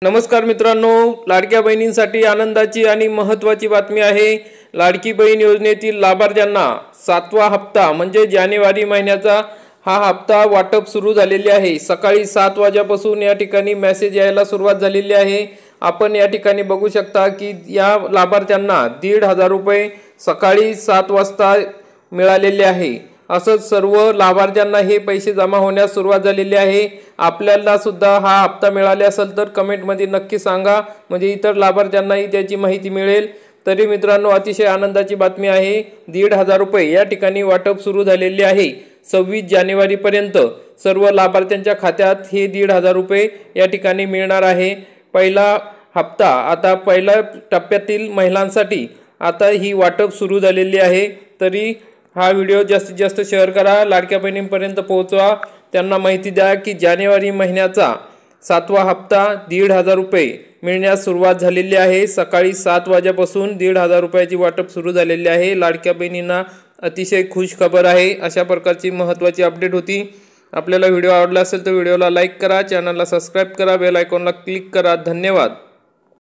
नमस्कार मित्रांनो, लाडक्या बहिणींसाठी आनंदाची आणि महत्त्वाची बातमी आहे। लाडकी बहीण योजनेतील लाभार्थ्यांना 7वा हप्ता म्हणजे जानेवारी महिन्याचा हा हप्ता वाटप सुरू झालेले आहे। सकाळी 7 वाजल्यापासून या ठिकाणी मेसेज यायला सुरुवात झालेली आहे। आपण या ठिकाणी बघू शकता की या लाभार्थ्यांना 1,500 रुपये सकाळी 7 वाजता मिळालेले आहे। असंच सर्व लाभार्थ्यांना हे पैसे जमा होण्यास सुरुवात झालेली आहे। आपल्याला सुद्धा हा हप्ता मिळाला असेल तर कमेंटमध्ये नक्की सांगा, म्हणजे इतर लाभार्थ्यांनाही त्याची माहिती मिळेल। तरी मित्रांनो, अतिशय आनंदाची बातमी आहे। 1,500 रुपये या ठिकाणी वाटप सुरू झालेले आहे। 26 जानेवारीपर्यंत सर्व लाभार्थ्यांच्या खात्यात हे 1,500 रुपये या ठिकाणी मिळणार आहे। पहिला हप्ता आता पहिल्या टप्प्यातील महिलांसाठी आता ही वाटप सुरू झालेली आहे। तरी हा व्हिडिओ जास्तीत जास्त शेअर करा, लाडक्या बहिणींपर्यंत पोहोचवा, त्यांना माहिती द्या की जानेवारी महिन्याचा 7वा हप्ता 1,500 रुपये मिळण्यास सुरुवात झालेली आहे। सकाळी 7 वाजल्यापासून 1,500 रुपयाची वाटप सुरू झालेली आहे। लाडक्या बहिणींना अतिशय खुश खबर आहे। अशा प्रकारची महत्त्वाची अपडेट होती। आपल्याला व्हिडिओ आवडला असेल तर व्हिडिओला लाईक करा, चॅनलला सबस्क्राईब करा, बेल आयकॉनला क्लिक करा। धन्यवाद।